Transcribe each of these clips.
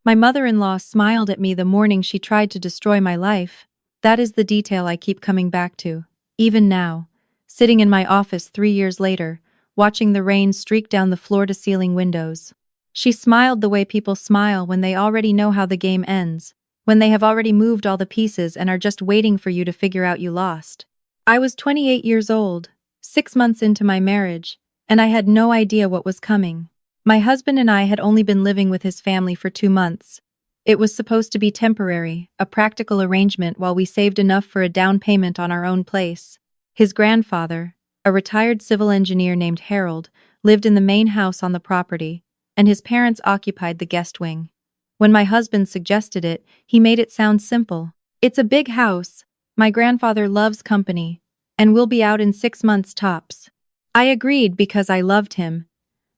My mother-in-law smiled at me the morning she tried to destroy my life. That is the detail I keep coming back to. Even now, sitting in my office 3 years later, watching the rain streak down the floor-to-ceiling windows. She smiled the way people smile when they already know how the game ends, when they have already moved all the pieces and are just waiting for you to figure out you lost. I was 28 years old, 6 months into my marriage, and I had no idea what was coming. My husband and I had only been living with his family for 2 months. It was supposed to be temporary, a practical arrangement while we saved enough for a down payment on our own place. His grandfather, a retired civil engineer named Harold, lived in the main house on the property, and his parents occupied the guest wing. When my husband suggested it, he made it sound simple. It's a big house. My grandfather loves company, and we'll be out in 6 months tops. I agreed because I loved him,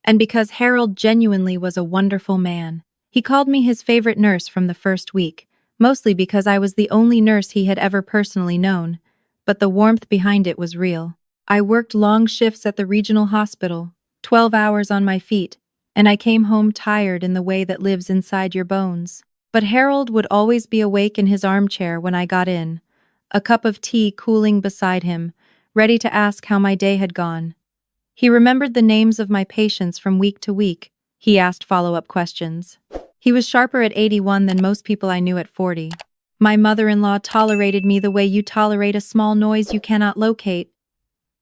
and because Harold genuinely was a wonderful man. He called me his favorite nurse from the first week, mostly because I was the only nurse he had ever personally known, but the warmth behind it was real. I worked long shifts at the regional hospital, 12 hours on my feet, and I came home tired in the way that lives inside your bones. But Harold would always be awake in his armchair when I got in, a cup of tea cooling beside him, ready to ask how my day had gone. He remembered the names of my patients from week to week. He asked follow-up questions. He was sharper at 81 than most people I knew at 40. My mother-in-law tolerated me the way you tolerate a small noise you cannot locate.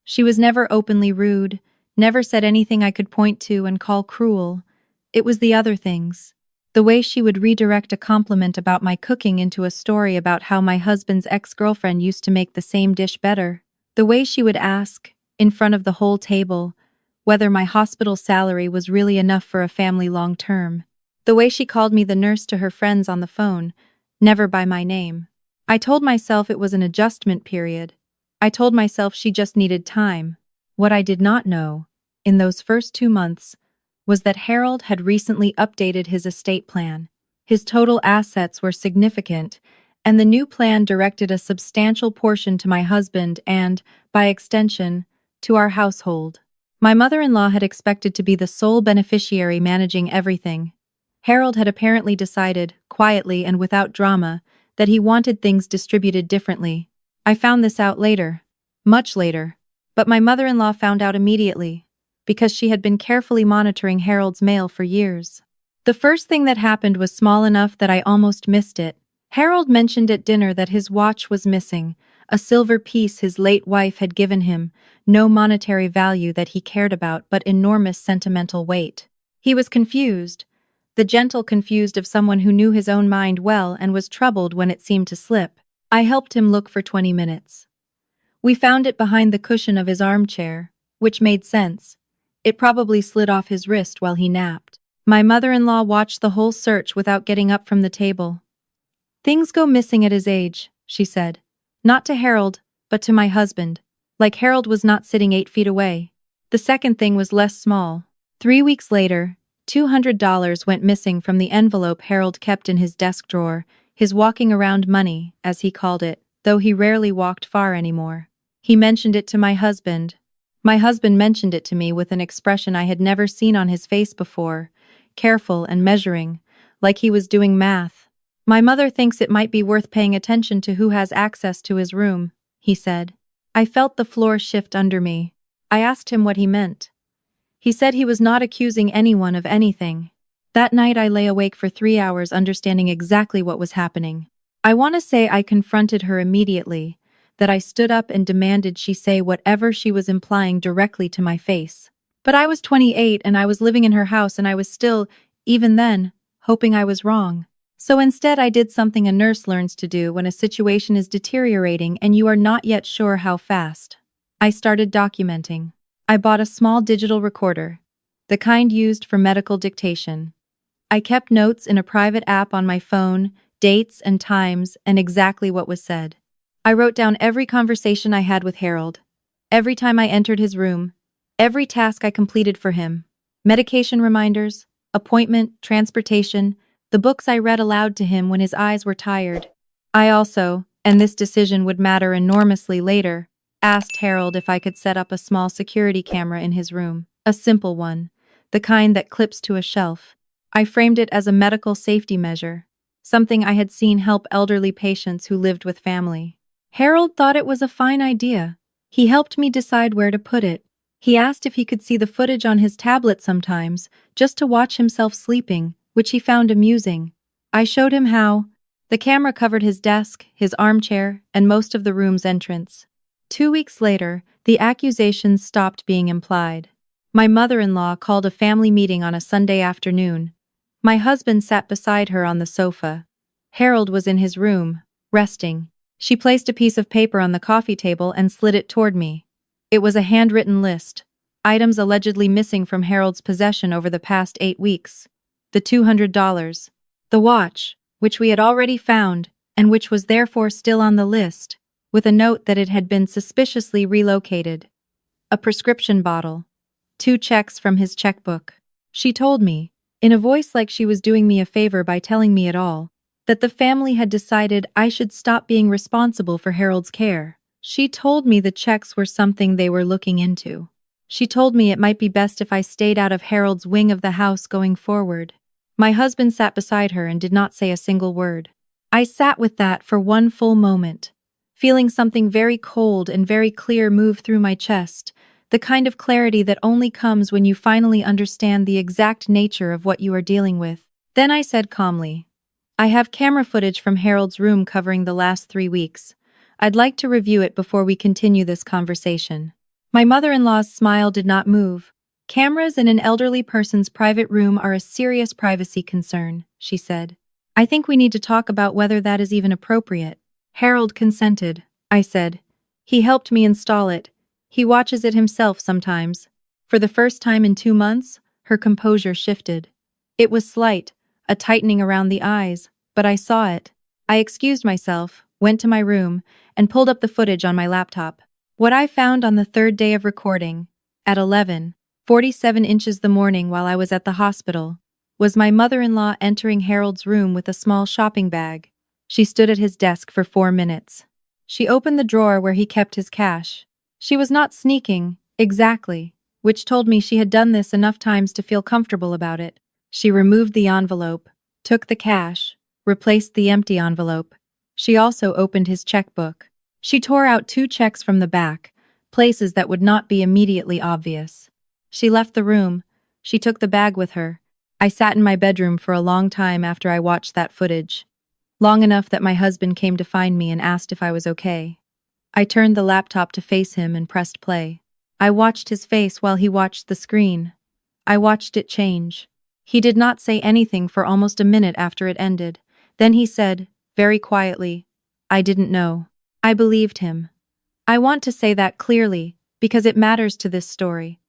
She was never openly rude, never said anything I could point to and call cruel. It was the other things. The way she would redirect a compliment about my cooking into a story about how my husband's ex-girlfriend used to make the same dish better. The way she would ask, in front of the whole table, whether my hospital salary was really enough for a family long-term. The way she called me the nurse to her friends on the phone, never by my name. I told myself it was an adjustment period. I told myself she just needed time. What I did not know, in those first 2 months, was that Harold had recently updated his estate plan. His total assets were significant, and the new plan directed a substantial portion to my husband and, by extension, to our household. My mother-in-law had expected to be the sole beneficiary managing everything. Harold had apparently decided, quietly and without drama, that he wanted things distributed differently. I found this out later. Much later. But my mother-in-law found out immediately, because she had been carefully monitoring Harold's mail for years. The first thing that happened was small enough that I almost missed it. Harold mentioned at dinner that his watch was missing, a silver piece his late wife had given him, no monetary value that he cared about but enormous sentimental weight. He was confused, the gentle confused of someone who knew his own mind well and was troubled when it seemed to slip. I helped him look for 20 minutes. We found it behind the cushion of his armchair, which made sense. It probably slid off his wrist while he napped. My mother-in-law watched the whole search without getting up from the table. "Things go missing at his age," she said. Not to Harold, but to my husband. Like Harold was not sitting 8 feet away. The second thing was less small. 3 weeks later, $200 went missing from the envelope Harold kept in his desk drawer, his walking around money, as he called it, though he rarely walked far anymore. He mentioned it to my husband. My husband mentioned it to me with an expression I had never seen on his face before, careful and measuring, like he was doing math. "My mother thinks it might be worth paying attention to who has access to his room," he said. I felt the floor shift under me. I asked him what he meant. He said he was not accusing anyone of anything. That night I lay awake for 3 hours understanding exactly what was happening. I want to say I confronted her immediately, that I stood up and demanded she say whatever she was implying directly to my face. But I was 28 and I was living in her house and I was still, even then, hoping I was wrong. So instead I did something a nurse learns to do when a situation is deteriorating and you are not yet sure how fast. I started documenting. I bought a small digital recorder, the kind used for medical dictation. I kept notes in a private app on my phone, dates and times, and exactly what was said. I wrote down every conversation I had with Harold, every time I entered his room, every task I completed for him, medication reminders, appointment, transportation, the books I read aloud to him when his eyes were tired. I also, and this decision would matter enormously later, asked Harold if I could set up a small security camera in his room, a simple one, the kind that clips to a shelf. I framed it as a medical safety measure, something I had seen help elderly patients who lived with family. Harold thought it was a fine idea. He helped me decide where to put it. He asked if he could see the footage on his tablet sometimes, just to watch himself sleeping, which he found amusing. I showed him how. The camera covered his desk, his armchair, and most of the room's entrance. 2 weeks later, the accusations stopped being implied. My mother-in-law called a family meeting on a Sunday afternoon. My husband sat beside her on the sofa. Harold was in his room, resting. She placed a piece of paper on the coffee table and slid it toward me. It was a handwritten list, items allegedly missing from Harold's possession over the past 8 weeks. The $200, the watch, which we had already found, and which was therefore still on the list, with a note that it had been suspiciously relocated. A prescription bottle. 2 checks from his checkbook. She told me, in a voice like she was doing me a favor by telling me it all, that the family had decided I should stop being responsible for Harold's care. She told me the checks were something they were looking into. She told me it might be best if I stayed out of Harold's wing of the house going forward. My husband sat beside her and did not say a single word. I sat with that for one full moment, feeling something very cold and very clear move through my chest, the kind of clarity that only comes when you finally understand the exact nature of what you are dealing with. Then I said calmly, I have camera footage from Harold's room covering the last 3 weeks. I'd like to review it before we continue this conversation. My mother-in-law's smile did not move. Cameras in an elderly person's private room are a serious privacy concern, she said. I think we need to talk about whether that is even appropriate. Harold consented, I said. He helped me install it. He watches it himself sometimes. For the first time in 2 months, her composure shifted. It was slight, a tightening around the eyes, but I saw it. I excused myself, went to my room, and pulled up the footage on my laptop. What I found on the 3rd day of recording, at 11:47 inches the morning while I was at the hospital, was my mother-in-law entering Harold's room with a small shopping bag. She stood at his desk for 4 minutes. She opened the drawer where he kept his cash. She was not sneaking, exactly, which told me she had done this enough times to feel comfortable about it. She removed the envelope, took the cash, replaced the empty envelope. She also opened his checkbook. She tore out 2 checks from the back, places that would not be immediately obvious. She left the room. She took the bag with her. I sat in my bedroom for a long time after I watched that footage. Long enough that my husband came to find me and asked if I was okay. I turned the laptop to face him and pressed play. I watched his face while he watched the screen. I watched it change. He did not say anything for almost a minute after it ended. Then he said, very quietly, I didn't know. I believed him. I want to say that clearly, because it matters to this story.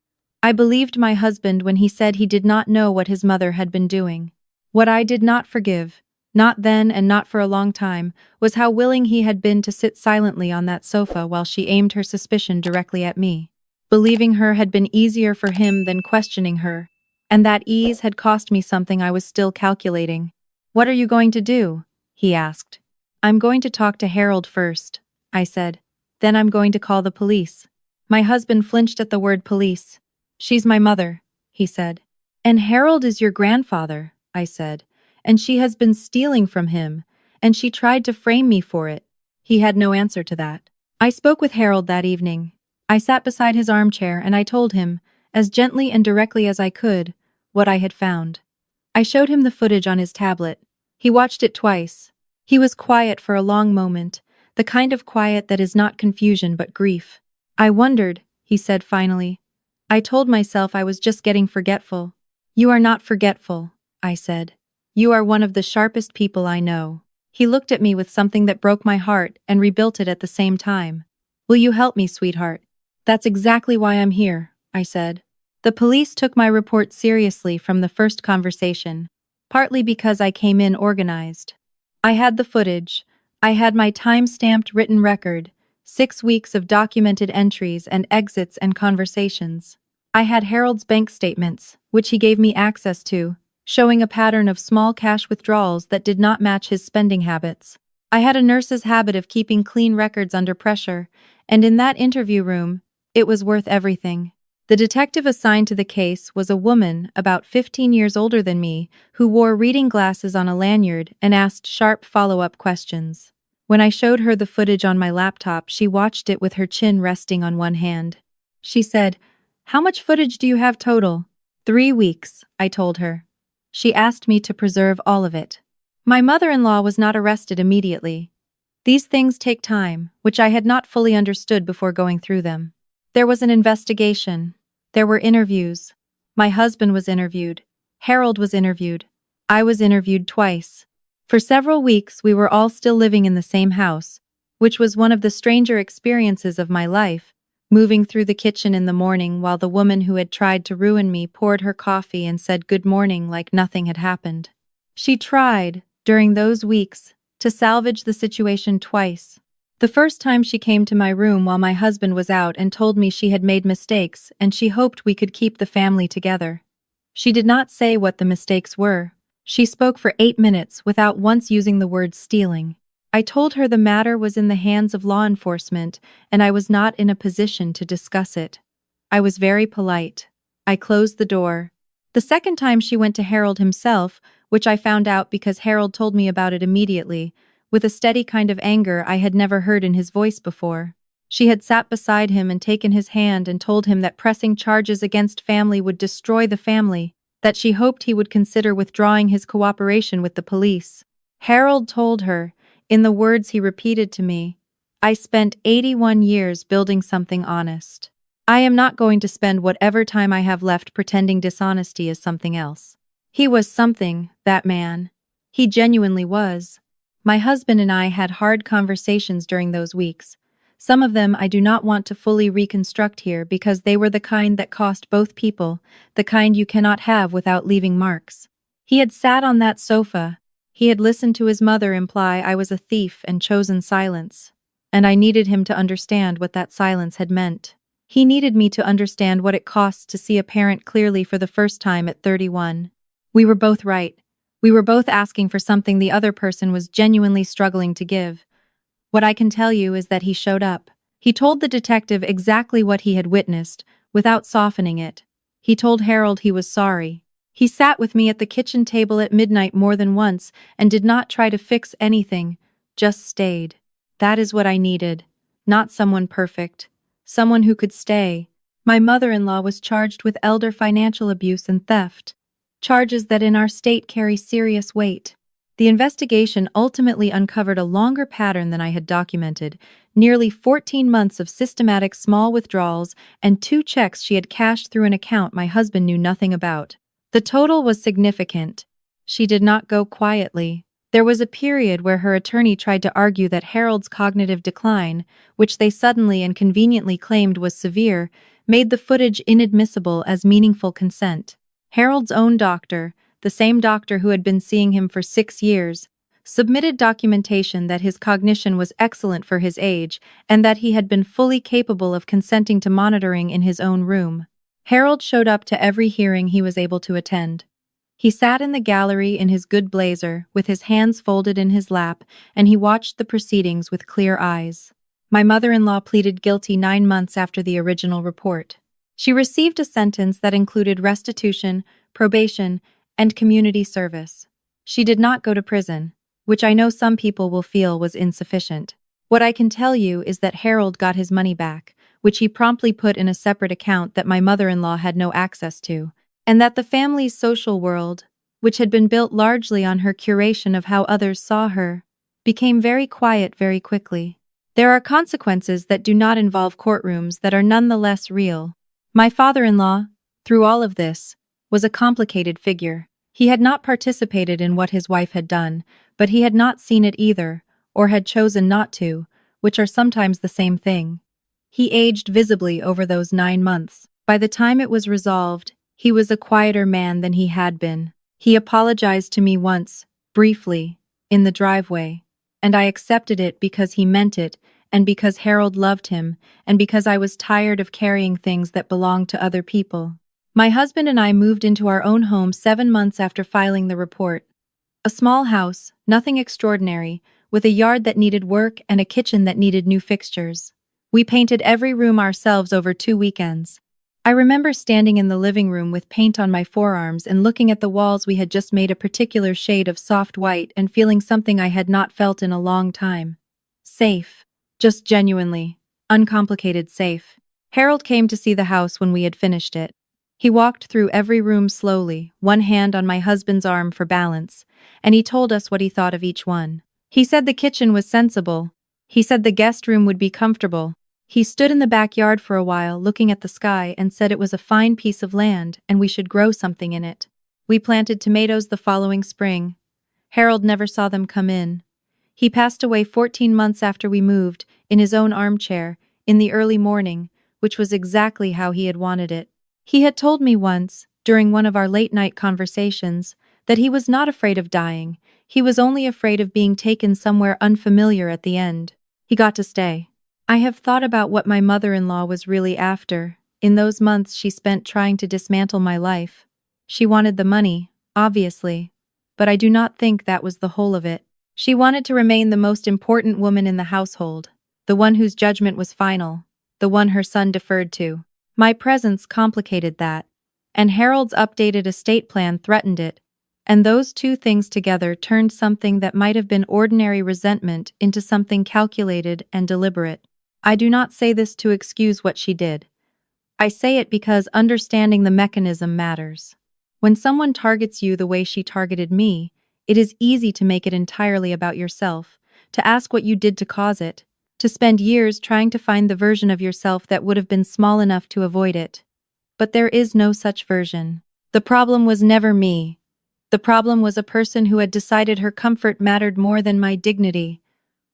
I believed my husband when he said he did not know what his mother had been doing. What I did not forgive, not then and not for a long time, was how willing he had been to sit silently on that sofa while she aimed her suspicion directly at me. Believing her had been easier for him than questioning her, and that ease had cost me something I was still calculating. What are you going to do? He asked. I'm going to talk to Harold first, I said. Then I'm going to call the police. My husband flinched at the word police. She's my mother, he said. And Harold is your grandfather, I said. And she has been stealing from him, and she tried to frame me for it. He had no answer to that. I spoke with Harold that evening. I sat beside his armchair and I told him, as gently and directly as I could, what I had found. I showed him the footage on his tablet. He watched it twice. He was quiet for a long moment, the kind of quiet that is not confusion but grief. I wondered, he said finally. I told myself I was just getting forgetful. You are not forgetful, I said. You are one of the sharpest people I know. He looked at me with something that broke my heart and rebuilt it at the same time. Will you help me, sweetheart? That's exactly why I'm here, I said. The police took my report seriously from the first conversation, partly because I came in organized. I had the footage. I had my time-stamped written record, 6 weeks of documented entries and exits and conversations. I had Harold's bank statements, which he gave me access to, showing a pattern of small cash withdrawals that did not match his spending habits. I had a nurse's habit of keeping clean records under pressure, and in that interview room, it was worth everything. The detective assigned to the case was a woman about 15 years older than me who wore reading glasses on a lanyard and asked sharp follow-up questions. When I showed her the footage on my laptop, she watched it with her chin resting on one hand. She said, "How much footage do you have total?" 3 weeks, I told her. She asked me to preserve all of it. My mother-in-law was not arrested immediately. These things take time, which I had not fully understood before going through them. There was an investigation. There were interviews. My husband was interviewed. Harold was interviewed. I was interviewed twice. For several weeks, we were all still living in the same house, which was one of the stranger experiences of my life, moving through the kitchen in the morning while the woman who had tried to ruin me poured her coffee and said good morning like nothing had happened. She tried, during those weeks, to salvage the situation twice. The first time she came to my room while my husband was out and told me she had made mistakes and she hoped we could keep the family together. She did not say what the mistakes were. She spoke for 8 minutes without once using the word stealing. I told her the matter was in the hands of law enforcement and I was not in a position to discuss it. I was very polite. I closed the door. The second time she went to Harold himself, which I found out because Harold told me about it immediately, with a steady kind of anger I had never heard in his voice before. She had sat beside him and taken his hand and told him that pressing charges against family would destroy the family, that she hoped he would consider withdrawing his cooperation with the police. Harold told her, in the words he repeated to me, "I spent 81 years building something honest. I am not going to spend whatever time I have left pretending dishonesty is something else." He was something, that man. He genuinely was. My husband and I had hard conversations during those weeks. Some of them I do not want to fully reconstruct here because they were the kind that cost both people, the kind you cannot have without leaving marks. He had sat on that sofa. He had listened to his mother imply I was a thief and chosen silence. And I needed him to understand what that silence had meant. He needed me to understand what it costs to see a parent clearly for the first time at 31. We were both right. We were both asking for something the other person was genuinely struggling to give. What I can tell you is that he showed up. He told the detective exactly what he had witnessed, without softening it. He told Harold he was sorry. He sat with me at the kitchen table at midnight more than once and did not try to fix anything, just stayed. That is what I needed. Not someone perfect. Someone who could stay. My mother-in-law was charged with elder financial abuse and theft. Charges that in our state carry serious weight. The investigation ultimately uncovered a longer pattern than I had documented, nearly 14 months of systematic small withdrawals and 2 checks she had cashed through an account my husband knew nothing about. The total was significant. She did not go quietly. There was a period where her attorney tried to argue that Harold's cognitive decline, which they suddenly and conveniently claimed was severe, made the footage inadmissible as meaningful consent. Harold's own doctor, the same doctor who had been seeing him for 6 years, submitted documentation that his cognition was excellent for his age and that he had been fully capable of consenting to monitoring in his own room. Harold showed up to every hearing he was able to attend. He sat in the gallery in his good blazer, with his hands folded in his lap, and he watched the proceedings with clear eyes. My mother-in-law pleaded guilty 9 months after the original report. She received a sentence that included restitution, probation, and community service. She did not go to prison, which I know some people will feel was insufficient. What I can tell you is that Harold got his money back, which he promptly put in a separate account that my mother-in-law had no access to, and that the family's social world, which had been built largely on her curation of how others saw her, became very quiet very quickly. There are consequences that do not involve courtrooms that are nonetheless real. My father-in-law, through all of this, was a complicated figure. He had not participated in what his wife had done, but he had not seen it either, or had chosen not to, which are sometimes the same thing. He aged visibly over those 9 months. By the time it was resolved, he was a quieter man than he had been. He apologized to me once, briefly, in the driveway, and I accepted it because he meant it, and because Harold loved him, and because I was tired of carrying things that belonged to other people. My husband and I moved into our own home 7 months after filing the report. A small house, nothing extraordinary, with a yard that needed work and a kitchen that needed new fixtures. We painted every room ourselves over 2 weekends. I remember standing in the living room with paint on my forearms and looking at the walls we had just made a particular shade of soft white and feeling something I had not felt in a long time. Safe. Just genuinely, uncomplicated safe. Harold came to see the house when we had finished it. He walked through every room slowly, one hand on my husband's arm for balance, and he told us what he thought of each one. He said the kitchen was sensible. He said the guest room would be comfortable. He stood in the backyard for a while, looking at the sky, and said it was a fine piece of land and we should grow something in it. We planted tomatoes the following spring. Harold never saw them come in. He passed away 14 months after we moved, in his own armchair, in the early morning, which was exactly how he had wanted it. He had told me once, during one of our late-night conversations, that he was not afraid of dying, he was only afraid of being taken somewhere unfamiliar at the end. He got to stay. I have thought about what my mother-in-law was really after. In those months she spent trying to dismantle my life. She wanted the money, obviously, but I do not think that was the whole of it. She wanted to remain the most important woman in the household, the one whose judgment was final, the one her son deferred to. My presence complicated that, and Harold's updated estate plan threatened it, and those two things together turned something that might have been ordinary resentment into something calculated and deliberate. I do not say this to excuse what she did. I say it because understanding the mechanism matters. When someone targets you the way she targeted me, it is easy to make it entirely about yourself, to ask what you did to cause it, to spend years trying to find the version of yourself that would have been small enough to avoid it. But there is no such version. The problem was never me. The problem was a person who had decided her comfort mattered more than my dignity,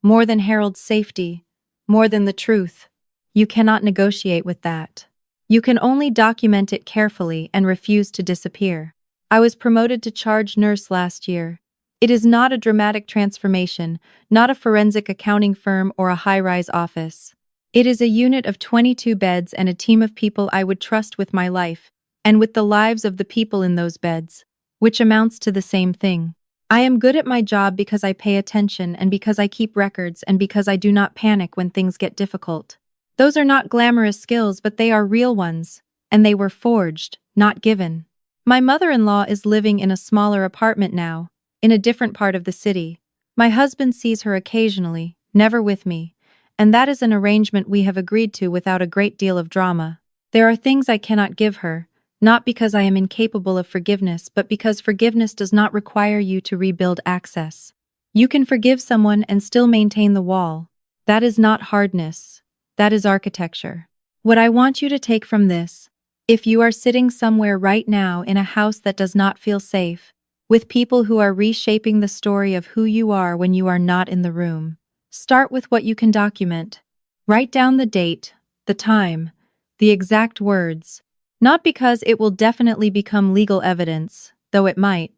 more than Harold's safety, more than the truth. You cannot negotiate with that. You can only document it carefully and refuse to disappear. I was promoted to charge nurse last year. It is not a dramatic transformation, not a forensic accounting firm or a high-rise office. It is a unit of 22 beds and a team of people I would trust with my life, and with the lives of the people in those beds, which amounts to the same thing. I am good at my job because I pay attention and because I keep records and because I do not panic when things get difficult. Those are not glamorous skills, but they are real ones, and they were forged, not given. My mother-in-law is living in a smaller apartment now, in a different part of the city. My husband sees her occasionally, never with me, and that is an arrangement we have agreed to without a great deal of drama. There are things I cannot give her, not because I am incapable of forgiveness, but because forgiveness does not require you to rebuild access. You can forgive someone and still maintain the wall. That is not hardness. That is architecture. What I want you to take from this, if you are sitting somewhere right now in a house that does not feel safe, with people who are reshaping the story of who you are when you are not in the room, start with what you can document. Write down the date, the time, the exact words, not because it will definitely become legal evidence, though it might,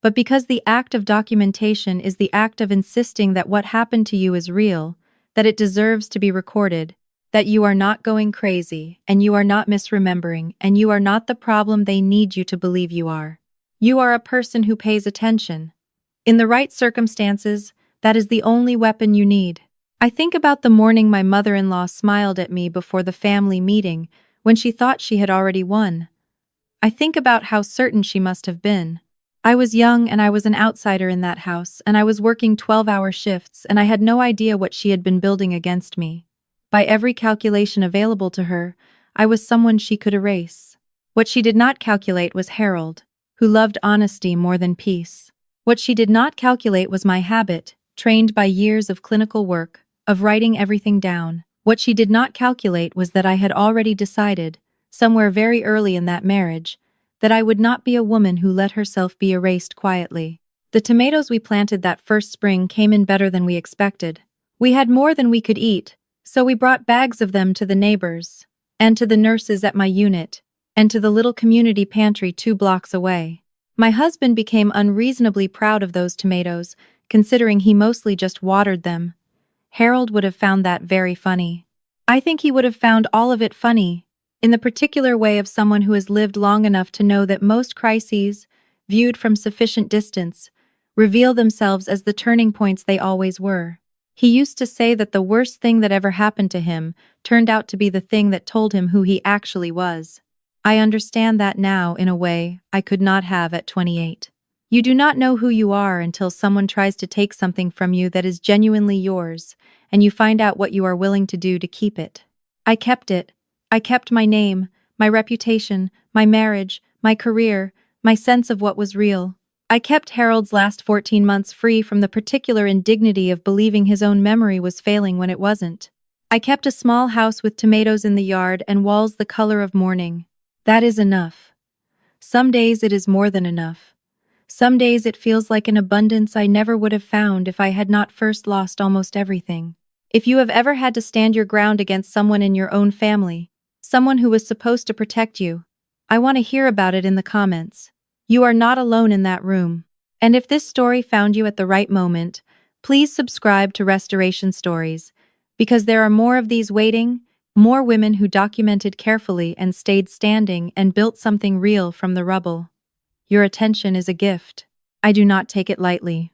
but because the act of documentation is the act of insisting that what happened to you is real, that it deserves to be recorded, that you are not going crazy, and you are not misremembering, and you are not the problem they need you to believe you are. You are a person who pays attention. In the right circumstances, that is the only weapon you need. I think about the morning my mother-in-law smiled at me before the family meeting when she thought she had already won. I think about how certain she must have been. I was young and I was an outsider in that house, and I was working 12-hour shifts, and I had no idea what she had been building against me. By every calculation available to her, I was someone she could erase. What she did not calculate was Harold, who loved honesty more than peace. What she did not calculate was my habit, trained by years of clinical work, of writing everything down. What she did not calculate was that I had already decided, somewhere very early in that marriage, that I would not be a woman who let herself be erased quietly. The tomatoes we planted that first spring came in better than we expected. We had more than we could eat, so we brought bags of them to the neighbors, and to the nurses at my unit, and to the little community pantry 2 blocks away. My husband became unreasonably proud of those tomatoes, considering he mostly just watered them. Harold would have found that very funny. I think he would have found all of it funny, in the particular way of someone who has lived long enough to know that most crises, viewed from sufficient distance, reveal themselves as the turning points they always were. He used to say that the worst thing that ever happened to him turned out to be the thing that told him who he actually was. I understand that now in a way I could not have at 28. You do not know who you are until someone tries to take something from you that is genuinely yours, and you find out what you are willing to do to keep it. I kept it. I kept my name, my reputation, my marriage, my career, my sense of what was real. I kept Harold's last 14 months free from the particular indignity of believing his own memory was failing when it wasn't. I kept a small house with tomatoes in the yard and walls the color of mourning. That is enough. Some days it is more than enough. Some days it feels like an abundance I never would have found if I had not first lost almost everything. If you have ever had to stand your ground against someone in your own family, someone who was supposed to protect you, I want to hear about it in the comments. You are not alone in that room. And if this story found you at the right moment, please subscribe to Restoration Stories, because there are more of these waiting, more women who documented carefully and stayed standing and built something real from the rubble. Your attention is a gift. I do not take it lightly.